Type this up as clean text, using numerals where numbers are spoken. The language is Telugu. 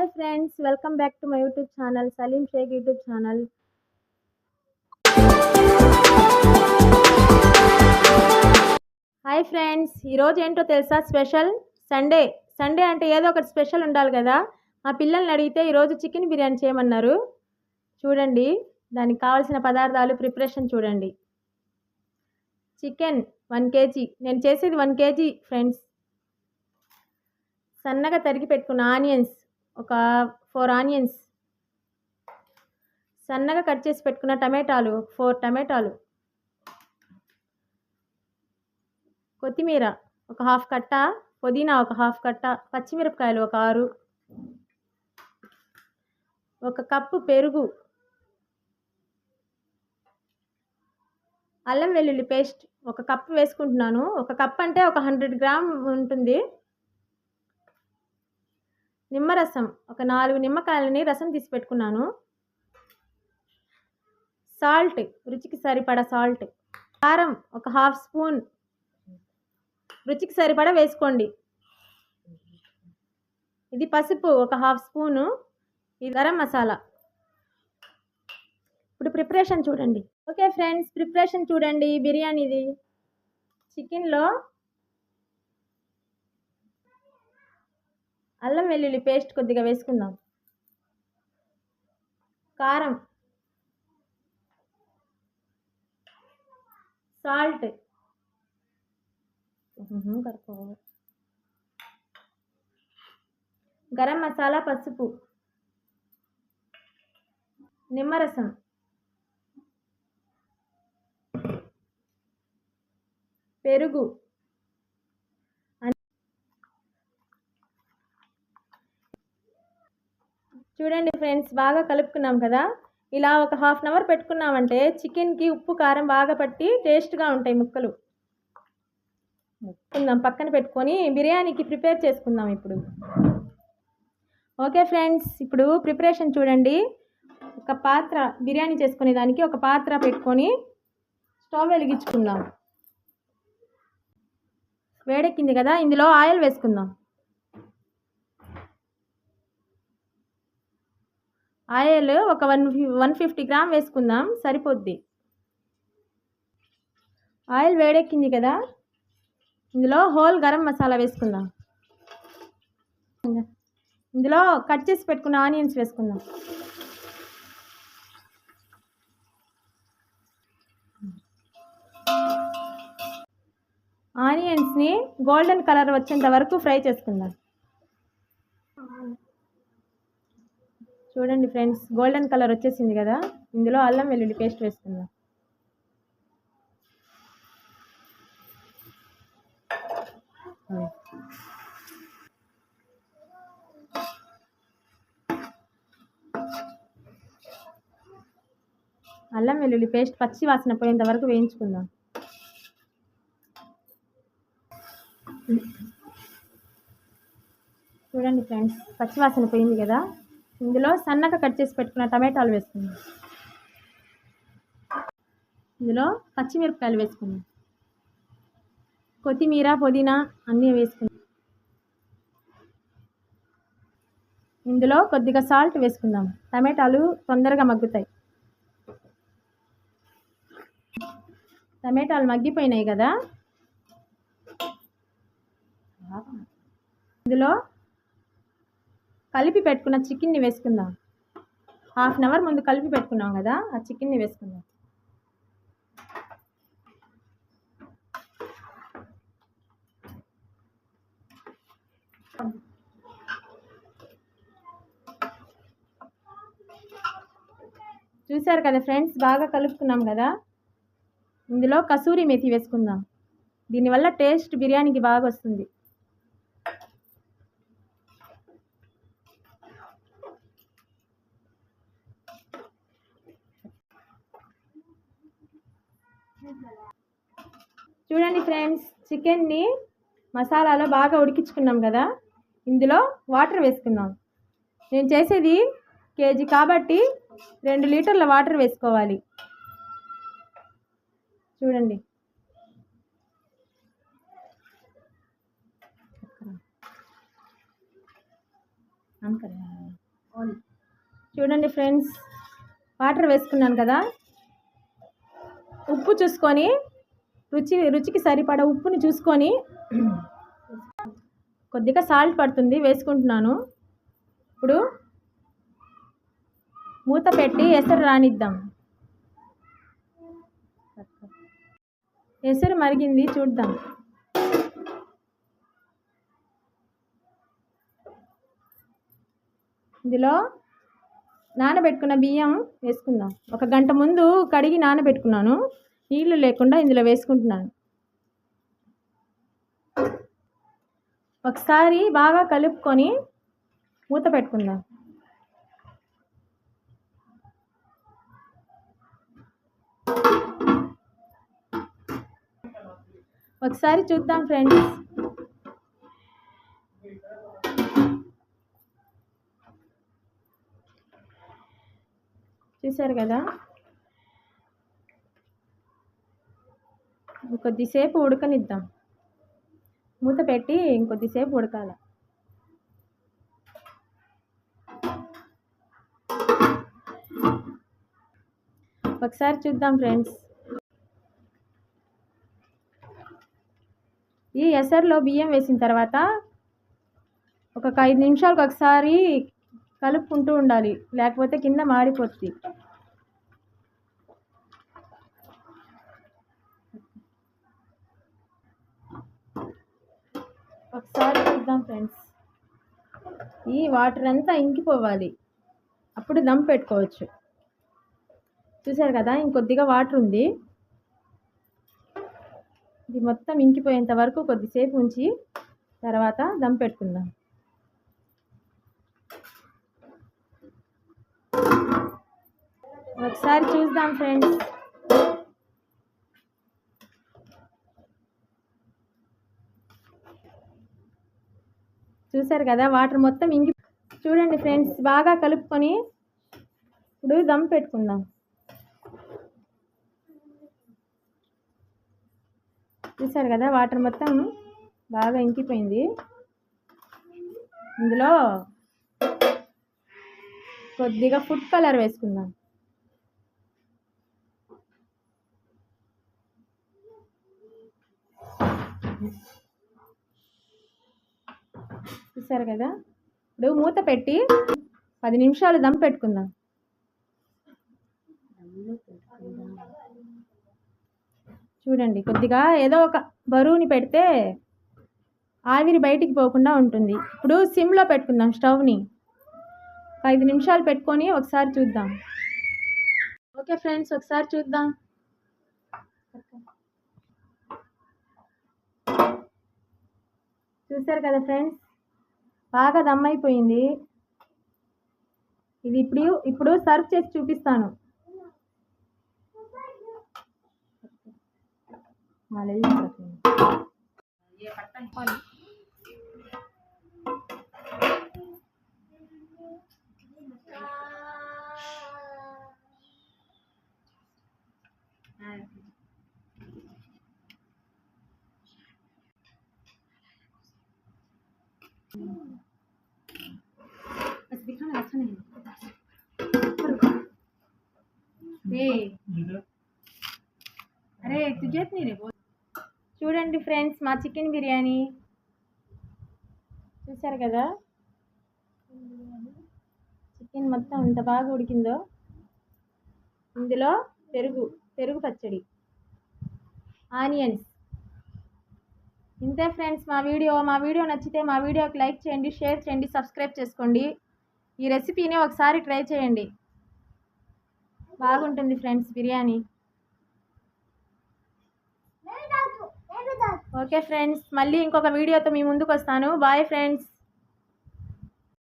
Hi friends, welcome back to my YouTube channel, Salim Sheikh YouTube channel. Hi friends, ఈరోజు ఏంటో తెలుసా? స్పెషల్ సండే అంటే ఏదో ఒకటి స్పెషల్ ఉండాలి కదా. మా పిల్లల్ని అడిగితే ఈరోజు చికెన్ బిర్యానీ చేయమన్నారు. చూడండి, దానికి కావాల్సిన పదార్థాలు ప్రిపరేషన్ చూడండి. చికెన్ 1 kg, నేను చేసేది 1 kg ఫ్రెండ్స్. సన్నగా తరిగి పెట్టుకున్న ఆనియన్స్ ఒక 4 ఆనియన్స్, సన్నగా కట్ చేసి పెట్టుకున్న టమాటాలు 4 టమాటాలు, కొత్తిమీర ఒక 1/2 కట్ట, పుదీనా ఒక 1/2 కట్ట, పచ్చిమిరపకాయలు ఒక 6, 1 కప్పు పెరుగు, అల్లం వెల్లుల్లి పేస్ట్ 1 కప్పు వేసుకుంటున్నాను. 1 కప్ అంటే ఒక 100 గ్రామ్ ఉంటుంది. నిమ్మరసం ఒక 4 నిమ్మకాయలని రసం తీసి పెట్టుకున్నాను. సాల్ట్ రుచికి సరిపడా సాల్ట్, కారం ఒక 1/2 స్పూన్ రుచికి సరిపడా వేసుకోండి. ఇది పసుపు ఒక 1/2 స్పూను, ఇది గరం మసాలా. ఇప్పుడు ప్రిపరేషన్ చూడండి. ఓకే ఫ్రెండ్స్, ప్రిపరేషన్ చూడండి. బిర్యానీది చికెన్లో అల్లం వెల్లుల్లి పేస్ట్ కొద్దిగా వేసుకుందాం. కారం, సాల్ట్, గరం మసాలా, పసుపు, నిమ్మరసం, పెరుగు, చూడండి ఫ్రెండ్స్, బాగా కలుపుకున్నాం కదా. ఇలా ఒక 1/2 అవర్ పెట్టుకున్నామంటే చికెన్కి ఉప్పు కారం బాగా పట్టి టేస్ట్గా ఉంటాయి ముక్కలు. పక్కన పెట్టుకొని బిర్యానీకి ప్రిపేర్ చేసుకుందాం ఇప్పుడు. ఓకే ఫ్రెండ్స్, ఇప్పుడు ప్రిపరేషన్ చూడండి. ఒక పాత్ర, బిర్యానీ చేసుకునే దానికి ఒక పాత్ర పెట్టుకొని స్టవ్ వెలిగించుకుందాం. వేడెక్కింది కదా, ఇందులో ఆయిల్ వేసుకుందాం. ఆయిల్ ఒక 150 గ్రామ్ వేసుకుందాం, సరిపోద్ది. ఆయిల్ వేడెక్కింది కదా, ఇందులో హోల్ గరం మసాలా వేసుకుందాం. ఇందులో కట్ చేసి పెట్టుకున్న ఆనియన్స్ వేసుకుందాం. ఆనియన్స్ని గోల్డెన్ కలర్ వచ్చేంత వరకు ఫ్రై చేసుకుందాం. చూడండి ఫ్రెండ్స్, గోల్డెన్ కలర్ వచ్చేసింది కదా, ఇందులో అల్లం వెల్లుల్లి పేస్ట్ వేసుకుందాం. అల్లం వెల్లుల్లి పేస్ట్ పచ్చి వాసన పోయేంత వరకు వేయించుకుందాం. చూడండి ఫ్రెండ్స్, పచ్చి వాసన పోయింది కదా, ఇందులో సన్నగా కట్ చేసి పెట్టుకున్న టమాటాలు వేసుకుందాం. ఇందులో పచ్చిమిరపకాయలు వేసుకుందాం. కొత్తిమీర, పుదీనా అన్నీ వేసుకుందాం. ఇందులో కొద్దిగా సాల్ట్ వేసుకుందాం, టమాటాలు తొందరగా మగ్గుతాయి. టమాటాలు మగ్గిపోయినాయి కదా, ఇందులో కలిపి పెట్టుకున్న చికెన్ని వేసుకుందాం. 1/2 అవర్ ముందు కలిపి పెట్టుకున్నాం కదా, ఆ చికెన్ని వేసుకుందాం. చూసారు కదా ఫ్రెండ్స్, బాగా కలుపుకున్నాం కదా. ఇందులో కసూరి మేతి వేసుకుందాం. దీనివల్ల టేస్ట్ బిర్యానీకి బాగా వస్తుంది. చూడండి ఫ్రెండ్స్, చికెన్ని మసాలాలో బాగా ఉడికించుకున్నాం కదా, ఇందులో వాటర్ వేసుకుందాం. నేను చేసేది కేజీ కాబట్టి 2 లీటర్ల వాటర్ వేసుకోవాలి. చూడండి, చూడండి ఫ్రెండ్స్, వాటర్ వేసుకున్నాను కదా, ఉప్పు చూసుకొని రుచికి సరిపడా ఉప్పుని చూసుకొని కొద్దిగా సాల్ట్ పడుతుంది వేసుకుంటున్నాను. ఇప్పుడు మూత పెట్టి ఎసరు రానిద్దాం. ఎసరు మరిగింది, చూద్దాం. ఇందులో నానబెట్టుకున్న బియ్యం వేసుకుందాం. 1 గంట ముందు కడిగి నానబెట్టుకున్నాను, నీళ్లు లేకుండా ఇందులో వేసుకుంటున్నాను. ఒకసారి బాగా కలుపుకొని మూత పెట్టుకుందాం. ఒకసారి చూద్దాం ఫ్రెండ్స్. చూసారు కదా, కొద్దిసేపు ఉడకనిద్దాం. మూత పెట్టి ఇంకొద్దిసేపు ఉడకాల. ఒకసారి చూద్దాం ఫ్రెండ్స్. ఈ ఎసరులో బియ్యం వేసిన తర్వాత ఒక 5 నిమిషాలకు ఒకసారి కలుపుకుంటూ ఉండాలి, లేకపోతే కింద మాడిపోతుంది. ఒకసారి చూద్దాం ఫ్రెండ్స్. ఈ వాటర్ అంతా ఇంకిపోవాలి, అప్పుడు దమ్ పెట్టుకోవచ్చు. చూసారు కదా, ఇంకొద్దిగా వాటర్ ఉంది. ఇది మొత్తం ఇంకిపోయేంత వరకు కొద్దిసేపు ఉంచి తర్వాత దమ్ పెట్టుకుందాం. ఒకసారి చూద్దాం ఫ్రెండ్స్. చూసారు కదా, వాటర్ మొత్తం ఇంకి. చూడండి ఫ్రెండ్స్, బాగా కలుపుకొని ఇప్పుడు దమ్ పెట్టుకుందాం. చూసారు కదా, వాటర్ మొత్తం బాగా ఇంకిపోయింది. ఇందులో కొద్దిగా ఫుడ్ కలర్ వేసుకుందాం. చూసారు కదా, ఇప్పుడు మూత పెట్టి 10 నిమిషాలు దమ్ పెట్టుకుందాం. చూడండి, కొద్దిగా ఏదో ఒక బరువుని పెడితే ఆవిరి బయటికి పోకుండా ఉంటుంది. ఇప్పుడు సిమ్లో పెట్టుకుందాం స్టవ్ని. 5 నిమిషాలు పెట్టుకొని ఒకసారి చూద్దాం. ఓకే ఫ్రెండ్స్, ఒకసారి చూద్దాం. చూసారు కదా ఫ్రెండ్స్, బాగా దమ్ అయిపోయింది. ఇది ఇప్పుడు సర్వ్ చేసి చూపిస్తాను. बस दिखाना अच्छा नहीं अरे तुझे नहीं रे बोल. చూడండి ఫ్రెండ్స్, మా చికెన్ బిర్యానీ చూసారు కదా, చికెన్ మొత్తం ఎంత బాగా ఉడికిందో. ఇందులో పెరుగు పచ్చడి, ఆనియన్స్. ఇంతే ఫ్రెండ్స్ మా వీడియో నచ్చితే మా వీడియోకి లైక్ చేయండి, షేర్ చేయండి, సబ్స్క్రైబ్ చేసుకోండి. ఈ రెసిపీని ఒకసారి ట్రై చేయండి, బాగుంటుంది ఫ్రెండ్స్ బిర్యానీ. ఓకే ఫ్రెండ్స్, మళ్ళీ ఇంకొక వీడియోతో మీ ముందుకు వస్తాను. Bye friends.